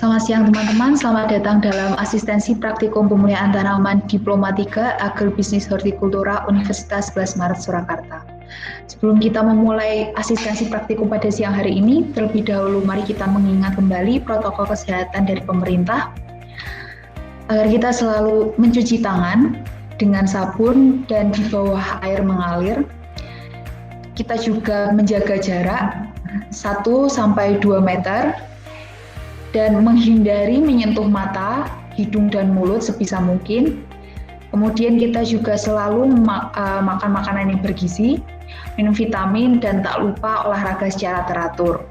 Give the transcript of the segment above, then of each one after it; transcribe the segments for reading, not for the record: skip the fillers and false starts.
Selamat siang teman-teman, selamat datang dalam asistensi praktikum pemulihan tanaman Diploma 3 Agribisnis Hortikultura Universitas 11 Maret Surakarta. Sebelum kita memulai asistensi praktikum pada siang hari ini, terlebih dahulu mari kita mengingat kembali protokol kesehatan dari pemerintah agar kita selalu mencuci tangan dengan sabun dan di bawah air mengalir. Kita juga menjaga jarak 1-2 meter dan menghindari menyentuh mata, hidung, dan mulut sebisa mungkin. Kemudian kita juga selalu makan makanan yang bergizi, minum vitamin, dan tak lupa olahraga secara teratur.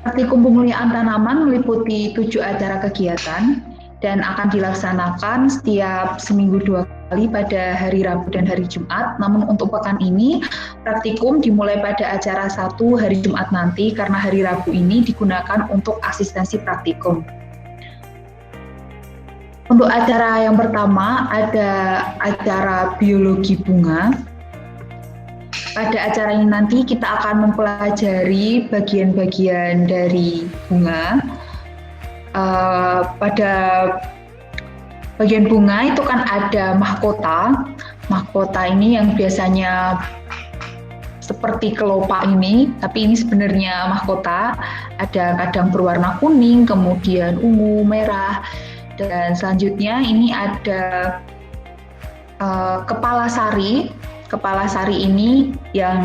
Praktikum pemulihan tanaman meliputi 7 acara kegiatan dan akan dilaksanakan setiap seminggu 2 kali pada hari Rabu dan hari Jumat. Namun untuk pekan ini, praktikum dimulai pada acara 1 hari Jumat nanti karena hari Rabu ini digunakan untuk asistensi praktikum. Untuk acara yang pertama ada acara biologi bunga. Pada acara ini nanti kita akan mempelajari bagian-bagian dari bunga. Pada bagian bunga itu kan ada mahkota. Mahkota ini yang biasanya seperti kelopak ini, tapi ini sebenarnya mahkota. Ada kadang berwarna kuning, kemudian ungu, merah, dan selanjutnya ini ada kepala sari. Kepala sari ini yang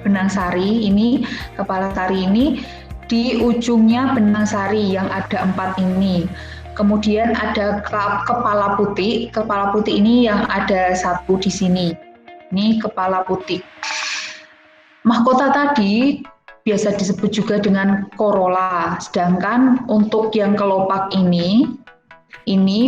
benang sari ini, kepala sari ini di ujungnya benang sari yang ada 4 ini. Kemudian ada kepala putih. Kepala putih ini yang ada 1 di sini. Ini kepala putih. Mahkota tadi biasa disebut juga dengan corolla. Sedangkan untuk yang kelopak ini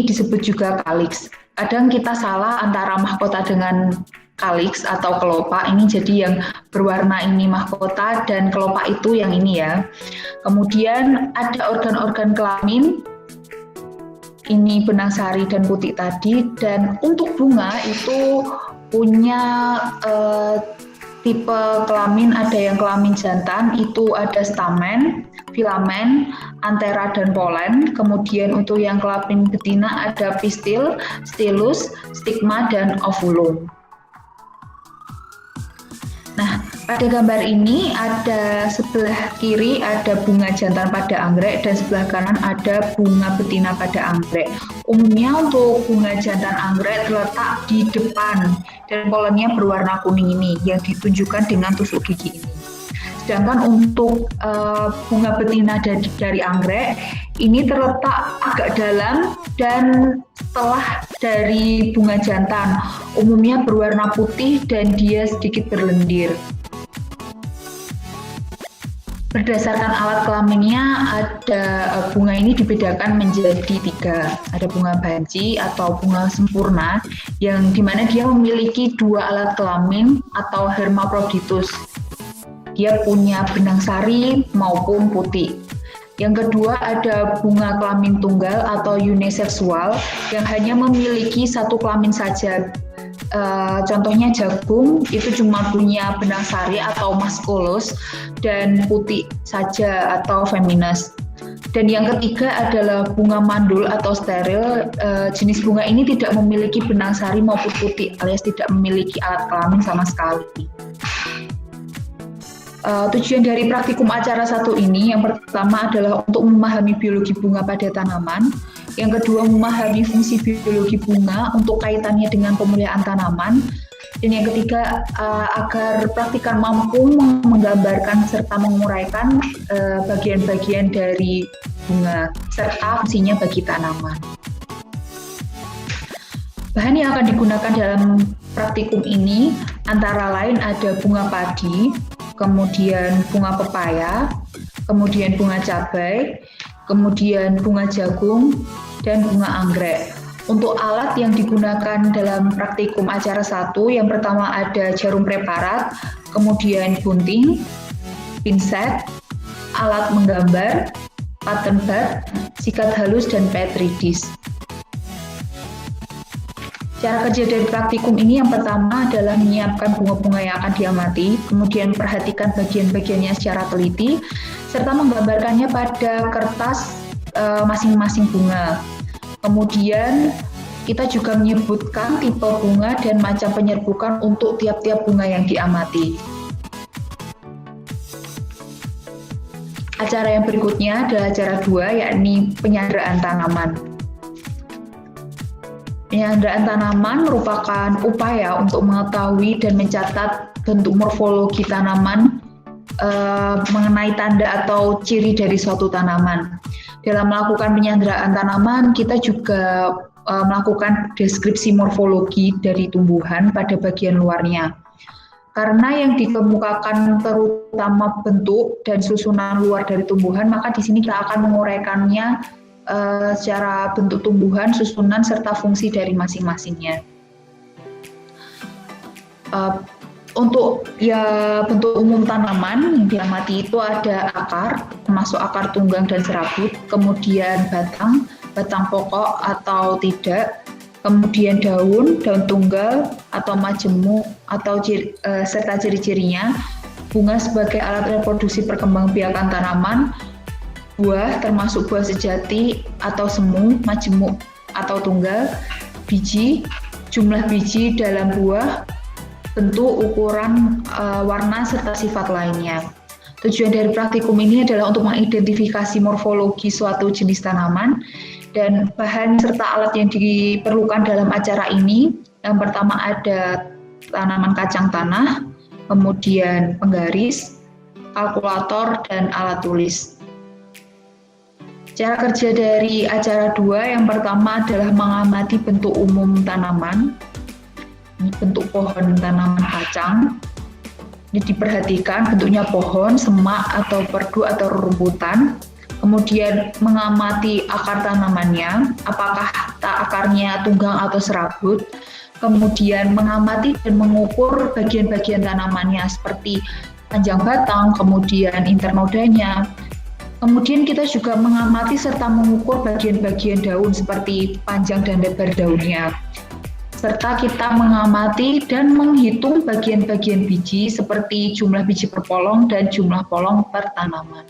disebut juga calyx. Kadang kita salah antara mahkota dengan calyx atau kelopak. Ini jadi yang berwarna ini mahkota dan kelopak itu yang ini ya. Kemudian ada organ-organ kelamin. Ini benang sari dan putih tadi. Dan untuk bunga itu punya tipe kelamin, ada yang kelamin jantan, itu ada stamen, filamen, antera, dan polen. Kemudian untuk yang kelamin betina ada pistil, stilus, stigma, dan ovulum. Nah, pada gambar ini ada sebelah kiri ada bunga jantan pada anggrek dan sebelah kanan ada bunga betina pada anggrek. Umumnya untuk bunga jantan anggrek terletak di depan dan polennya berwarna kuning ini yang ditunjukkan dengan tusuk gigi ini. Sedangkan untuk bunga betina dari anggrek ini terletak agak dalam dan setelah dari bunga jantan, umumnya berwarna putih dan dia sedikit berlendir. Berdasarkan alat kelaminnya, ada bunga ini dibedakan menjadi 3. Ada bunga banci atau bunga sempurna, yang dimana dia memiliki 2 alat kelamin atau hermaphroditus. Dia punya benang sari maupun putih. Yang kedua ada bunga kelamin tunggal atau uniseksual yang hanya memiliki 1 kelamin saja. Contohnya jagung itu cuma punya benang sari atau maskulus dan putih saja atau feminus. Dan yang ketiga adalah bunga mandul atau steril. Jenis bunga ini tidak memiliki benang sari maupun putih alias tidak memiliki alat kelamin sama sekali. Tujuan dari praktikum acara 1 ini yang pertama adalah untuk memahami biologi bunga pada tanaman, yang kedua memahami fungsi biologi bunga untuk kaitannya dengan pemulihan tanaman, dan yang ketiga agar praktikan mampu menggambarkan serta menguraikan bagian-bagian dari bunga serta fungsinya bagi tanaman. Bahan yang akan digunakan dalam praktikum ini antara lain ada bunga padi, kemudian bunga pepaya, kemudian bunga cabai, kemudian bunga jagung, dan bunga anggrek. Untuk alat yang digunakan dalam praktikum acara 1, yang pertama ada jarum preparat, kemudian gunting, pinset, alat menggambar, pattern bud, sikat halus, dan petri dish. Cara kerja dari praktikum ini yang pertama adalah menyiapkan bunga-bunga yang akan diamati, kemudian perhatikan bagian-bagiannya secara teliti, serta menggambarkannya pada kertas masing-masing bunga. Kemudian kita juga menyebutkan tipe bunga dan macam penyerbukan untuk tiap-tiap bunga yang diamati. Acara yang berikutnya adalah acara 2, yakni penyanderaan tanaman. Penyanderaan tanaman merupakan upaya untuk mengetahui dan mencatat bentuk morfologi tanaman mengenai tanda atau ciri dari suatu tanaman. Dalam melakukan penyanderaan tanaman, kita juga melakukan deskripsi morfologi dari tumbuhan pada bagian luarnya. Karena yang dikemukakan terutama bentuk dan susunan luar dari tumbuhan, maka di sini kita akan menguraikannya secara bentuk tumbuhan, susunan, serta fungsi dari masing-masingnya. Untuk bentuk umum tanaman yang diamati itu ada akar, termasuk akar tunggang dan serabut, kemudian batang pokok atau tidak, kemudian daun tunggal atau majemuk atau serta ciri-cirinya, bunga sebagai alat reproduksi perkembangbiakan tanaman, buah termasuk buah sejati atau semu, majemuk atau tunggal, biji, jumlah biji dalam buah, bentuk, ukuran, warna, serta sifat lainnya. Tujuan dari praktikum ini adalah untuk mengidentifikasi morfologi suatu jenis tanaman dan bahan serta alat yang diperlukan dalam acara ini. Yang pertama ada tanaman kacang tanah, kemudian penggaris, kalkulator, dan alat tulis. Cara kerja dari acara 2 yang pertama adalah mengamati bentuk umum tanaman. Ini bentuk pohon tanaman kacang. Ini diperhatikan bentuknya pohon, semak, atau perdu, atau rerumputan. Kemudian mengamati akar tanamannya, apakah akarnya tunggang atau serabut. Kemudian mengamati dan mengukur bagian-bagian tanamannya seperti panjang batang, kemudian internodanya. Kemudian kita juga mengamati serta mengukur bagian-bagian daun seperti panjang dan lebar daunnya. Serta kita mengamati dan menghitung bagian-bagian biji seperti jumlah biji per polong dan jumlah polong per tanaman.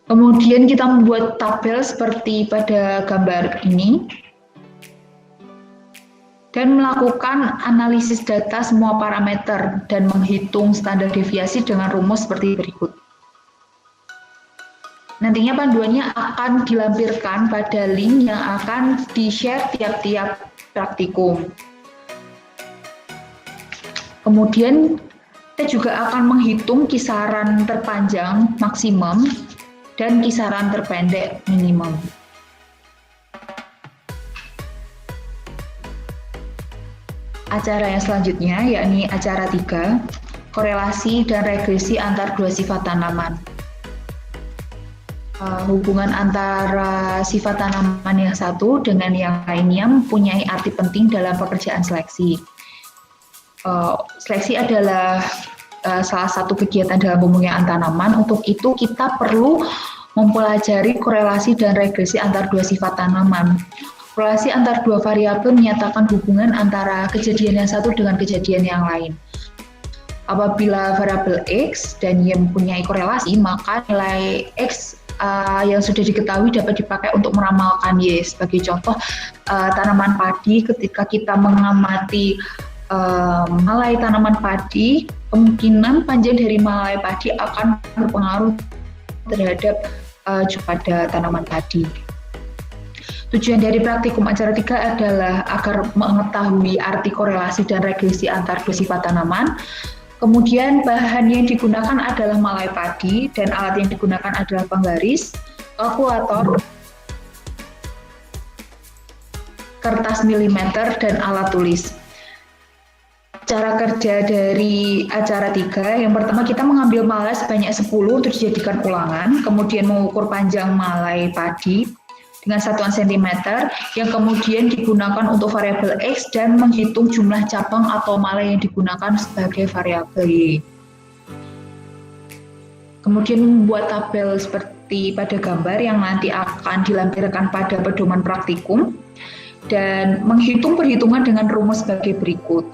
Kemudian kita membuat tabel seperti pada gambar ini dan melakukan analisis data semua parameter dan menghitung standar deviasi dengan rumus seperti berikut. Nantinya panduannya akan dilampirkan pada link yang akan di-share tiap-tiap praktikum. Kemudian kita juga akan menghitung kisaran terpanjang maksimum dan kisaran terpendek minimum. Acara yang selanjutnya yakni acara 3, korelasi dan regresi antar dua sifat tanaman. Hubungan antara sifat tanaman yang satu dengan yang lainnya mempunyai arti penting dalam pekerjaan seleksi. Seleksi adalah salah satu kegiatan dalam pemuliaan tanaman. Untuk itu kita perlu mempelajari korelasi dan regresi antar dua sifat tanaman. Korelasi antar dua variabel menyatakan hubungan antara kejadian yang satu dengan kejadian yang lain. Apabila variabel X dan Y mempunyai korelasi, maka nilai X yang sudah diketahui dapat dipakai untuk meramalkan Y. Sebagai contoh, tanaman padi, ketika kita mengamati malai tanaman padi, kemungkinan panjang dari malai padi akan berpengaruh terhadap pada tanaman padi. Tujuan dari praktikum acara 3 adalah agar mengetahui arti korelasi dan regresi antar dua sifat tanaman. Kemudian bahan yang digunakan adalah malai padi dan alat yang digunakan adalah penggaris, kalkulator, kertas milimeter, dan alat tulis. Cara kerja dari acara 3, yang pertama kita mengambil malai sebanyak 10 untuk dijadikan ulangan, kemudian mengukur panjang malai padi dengan satuan sentimeter yang kemudian digunakan untuk variabel X dan menghitung jumlah cabang atau malai yang digunakan sebagai variabel Y. Kemudian membuat tabel seperti pada gambar yang nanti akan dilampirkan pada pedoman praktikum. dan menghitung perhitungan dengan rumus sebagai berikut.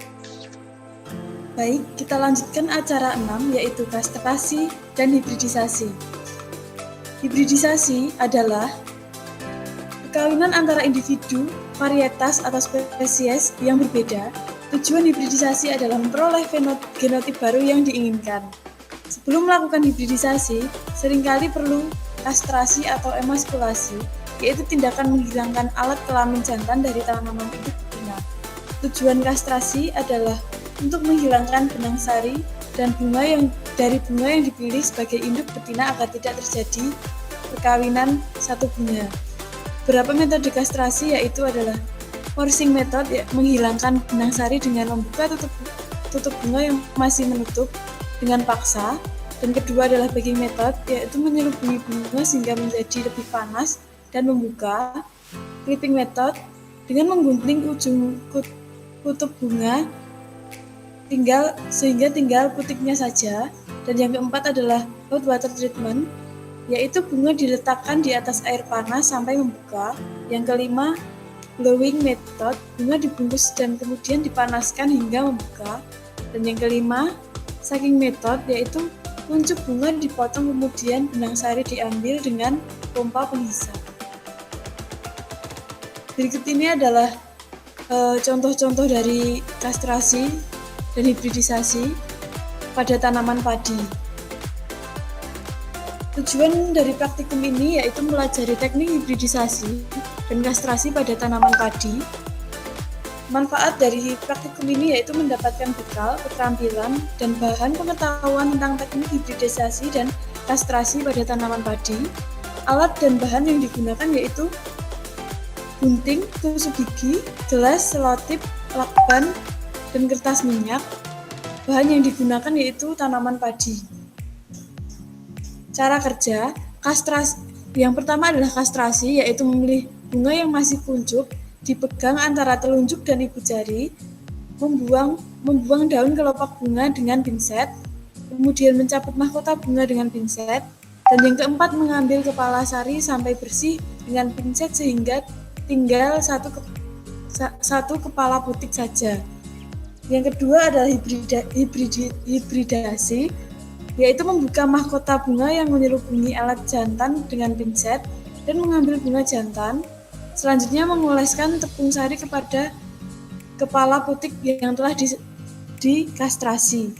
Baik, kita lanjutkan acara 6 yaitu kastrasi dan hibridisasi. Hibridisasi adalah perkawinan antara individu, varietas atau spesies yang berbeda. Tujuan hibridisasi adalah memperoleh genotip baru yang diinginkan. Sebelum melakukan hibridisasi, seringkali perlu kastrasi atau emaskulasi, yaitu tindakan menghilangkan alat kelamin jantan dari tanaman induk betina. Tujuan kastrasi adalah untuk menghilangkan benang sari dan bunga yang dipilih sebagai induk betina agar tidak terjadi perkawinan satu bunga. Beberapa metode kastrasi yaitu adalah forcing method, menghilangkan benang sari dengan membuka tutup bunga yang masih menutup dengan paksa, dan kedua adalah bagging method, yaitu menyelubungi bunga sehingga menjadi lebih panas dan membuka. Clipping method dengan menggunting ujung kutub bunga sehingga tinggal putiknya saja, dan yang keempat adalah hot water treatment, yaitu bunga diletakkan di atas air panas sampai membuka. Yang kelima, blowing method, bunga dibungkus dan kemudian dipanaskan hingga membuka. Dan yang kelima, sucking method, yaitu kuncup bunga dipotong kemudian benang sari diambil dengan pompa penghisap. Berikut ini adalah contoh-contoh dari kastrasi dan hibridisasi pada tanaman padi. Tujuan dari praktikum ini yaitu mempelajari teknik hibridisasi dan kastrasi pada tanaman padi. Manfaat dari praktikum ini yaitu mendapatkan bekal, keterampilan, dan bahan pengetahuan tentang teknik hibridisasi dan kastrasi pada tanaman padi. Alat dan bahan yang digunakan yaitu gunting, tusuk gigi, gelas, selotip, lakban, dan kertas minyak. Bahan yang digunakan yaitu tanaman padi. Cara kerja, kastrasi. Yang pertama adalah kastrasi, yaitu memilih bunga yang masih kuncup, dipegang antara telunjuk dan ibu jari, membuang daun kelopak bunga dengan pinset, kemudian mencabut mahkota bunga dengan pinset, dan yang keempat mengambil kepala sari sampai bersih dengan pinset sehingga tinggal satu kepala putik saja. Yang kedua adalah hibridasi, yaitu membuka mahkota bunga yang menyelubungi alat jantan dengan pinset dan mengambil bunga jantan. Selanjutnya mengoleskan tepung sari kepada kepala putik yang telah dikastrasi.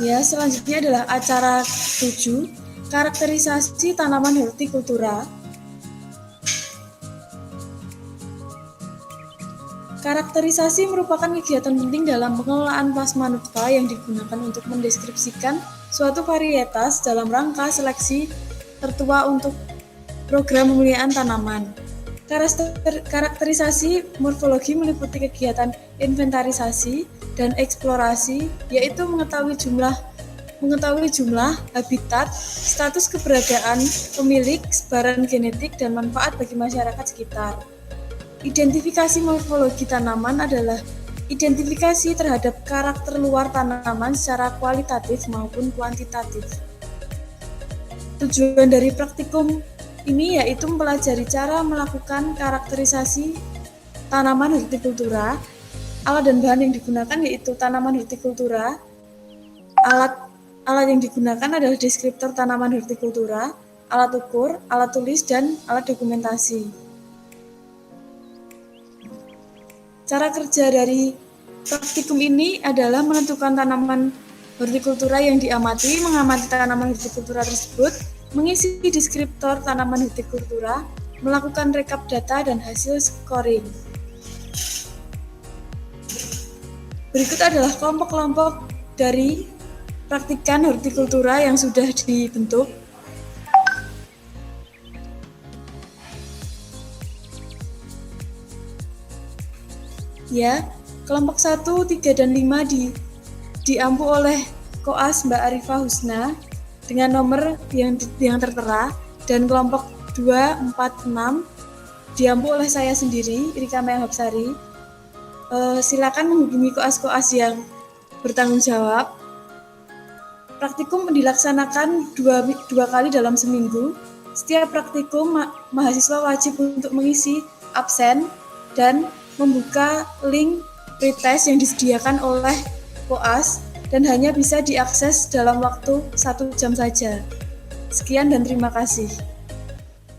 Ya, selanjutnya adalah acara 7, karakterisasi tanaman hortikultura. Karakterisasi merupakan kegiatan penting dalam pengelolaan plasma nutfa yang digunakan untuk mendeskripsikan suatu varietas dalam rangka seleksi tertua untuk program pemulihan tanaman. Karakterisasi morfologi meliputi kegiatan inventarisasi dan eksplorasi, yaitu mengetahui jumlah, habitat, status keberadaan pemilik, sebaran genetik, dan manfaat bagi masyarakat sekitar. Identifikasi morfologi tanaman adalah identifikasi terhadap karakter luar tanaman secara kualitatif maupun kuantitatif. Tujuan dari praktikum ini yaitu mempelajari cara melakukan karakterisasi tanaman hortikultura. Alat dan bahan yang digunakan yaitu tanaman hortikultura. Alat yang digunakan adalah deskriptor tanaman hortikultura, alat ukur, alat tulis, dan alat dokumentasi. Cara kerja dari praktikum ini adalah menentukan tanaman hortikultura yang diamati, mengamati tanaman hortikultura tersebut, mengisi deskriptor tanaman hortikultura, melakukan rekap data dan hasil scoring. Berikut adalah kelompok-kelompok dari praktikan hortikultura yang sudah dibentuk. Ya, kelompok 1, 3, dan 5 diampu oleh Koas Mbak Arifah Husna dengan nomor yang tertera, dan kelompok 2, 4, 6 diampu oleh saya sendiri, Rika Maya Hapsari. Silakan menghubungi koas-koas yang bertanggung jawab. Praktikum dilaksanakan dua kali dalam seminggu. Setiap praktikum, mahasiswa wajib untuk mengisi absen dan membuka link pretest yang disediakan oleh POAS dan hanya bisa diakses dalam waktu 1 jam saja. Sekian dan terima kasih.